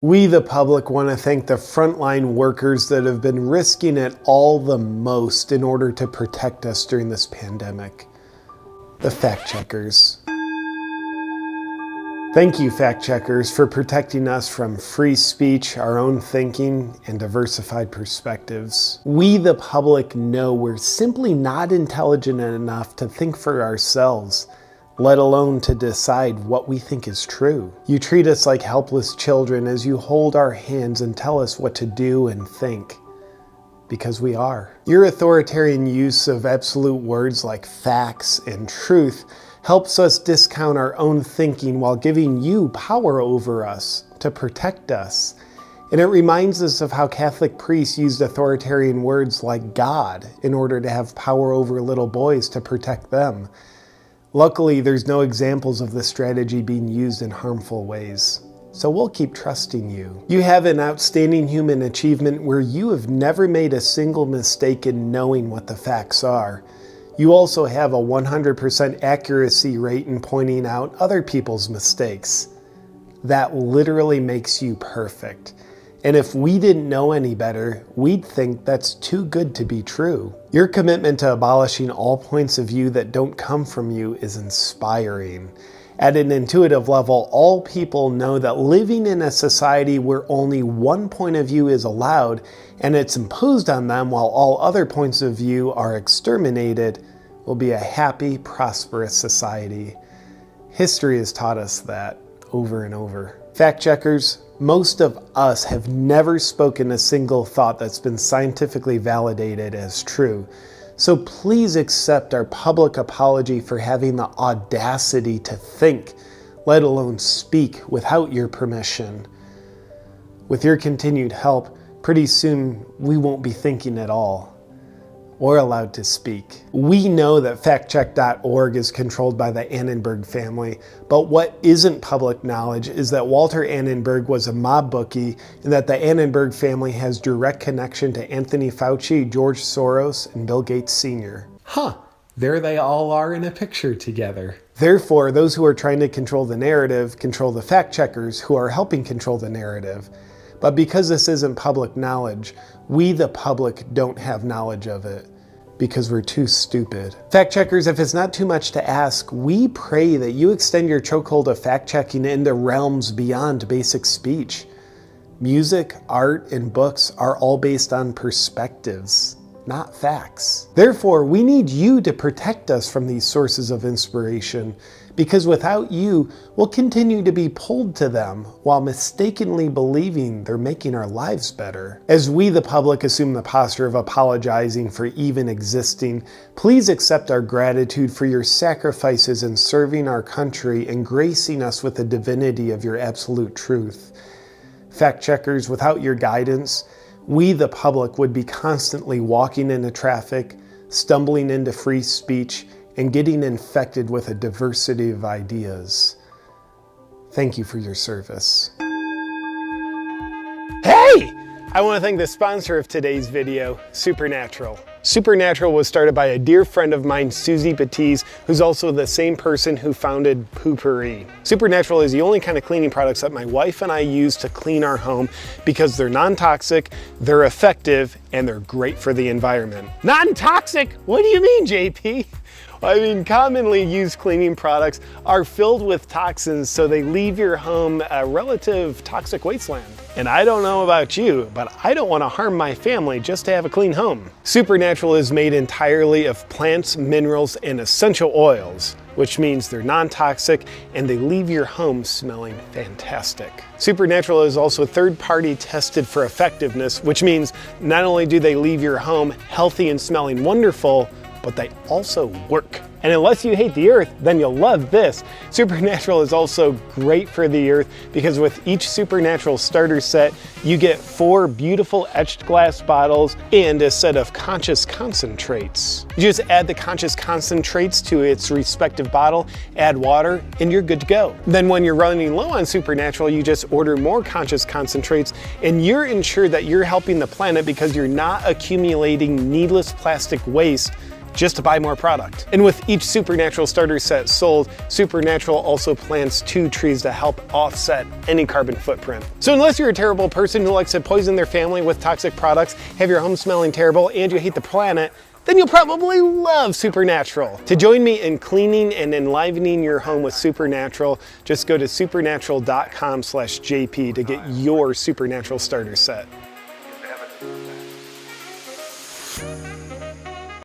We, the public, want to thank the frontline workers that have been risking it all the most in order to protect us during this pandemic. The fact checkers. Thank you, fact checkers, for protecting us from free speech, our own thinking, and diversified perspectives. We, the public, know we're simply not intelligent enough to think for ourselves, let alone to decide what we think is true. You treat us like helpless children as you hold our hands and tell us what to do and think. Because we are. Your authoritarian use of absolute words like facts and truth helps us discount our own thinking while giving you power over us to protect us. And it reminds us of how Catholic priests used authoritarian words like God in order to have power over little boys to protect them. Luckily, there's no examples of this strategy being used in harmful ways. So we'll keep trusting you. You have an outstanding human achievement where you have never made a single mistake in knowing what the facts are. You also have a 100% accuracy rate in pointing out other people's mistakes. That literally makes you perfect. And if we didn't know any better, we'd think that's too good to be true. Your commitment to abolishing all points of view that don't come from you is inspiring. At an intuitive level, all people know that living in a society where only one point of view is allowed and it's imposed on them while all other points of view are exterminated will be a happy, prosperous society. History has taught us that over and over. Fact checkers, most of us have never spoken a single thought that's been scientifically validated as true. So please accept our public apology for having the audacity to think, let alone speak, without your permission. With your continued help, pretty soon we won't be thinking at all, or allowed to speak. We know that factcheck.org is controlled by the Annenberg family, but what isn't public knowledge is that Walter Annenberg was a mob bookie and that the Annenberg family has direct connection to Anthony Fauci, George Soros, and Bill Gates Sr. There they all are in a picture together. Therefore, those who are trying to control the narrative control the fact checkers who are helping control the narrative. But because this isn't public knowledge, we, the public, don't have knowledge of it because we're too stupid. Fact checkers, if it's not too much to ask, we pray that you extend your chokehold of fact checking into realms beyond basic speech. Music, art, and books are all based on perspectives, not facts. Therefore, we need you to protect us from these sources of inspiration, because without you, we'll continue to be pulled to them while mistakenly believing they're making our lives better. As we, the public, assume the posture of apologizing for even existing, please accept our gratitude for your sacrifices in serving our country and gracing us with the divinity of your absolute truth. Fact checkers, without your guidance, we, the public, would be constantly walking into traffic, stumbling into free speech, and getting infected with a diversity of ideas. Thank you for your service. Hey! I want to thank the sponsor of today's video, Supernatural. Supernatural was started by a dear friend of mine, Susie Batiste, who's also the same person who founded Poopery. Supernatural is the only kind of cleaning products that my wife and I use to clean our home because they're non-toxic, they're effective, and they're great for the environment. Non-toxic? What do you mean, JP? I mean, commonly used cleaning products are filled with toxins, so they leave your home a relative toxic wasteland. And I don't know about you, but I don't want to harm my family just to have a clean home. Supernatural is made entirely of plants, minerals, and essential oils, which means they're non-toxic and they leave your home smelling fantastic. Supernatural is also third-party tested for effectiveness, which means not only do they leave your home healthy and smelling wonderful, but they also work. And unless you hate the earth, then you'll love this. Supernatural is also great for the earth because with each Supernatural starter set, you get 4 beautiful etched glass bottles and a set of conscious concentrates. You just add the conscious concentrates to its respective bottle, add water, and you're good to go. Then when you're running low on Supernatural, you just order more conscious concentrates and you're ensured that you're helping the planet because you're not accumulating needless plastic waste just to buy more product. And with each Supernatural starter set sold, Supernatural also plants 2 trees to help offset any carbon footprint. So unless you're a terrible person who likes to poison their family with toxic products, have your home smelling terrible, and you hate the planet, then you'll probably love Supernatural. To join me in cleaning and enlivening your home with Supernatural, just go to supernatural.com/JP to get your Supernatural starter set.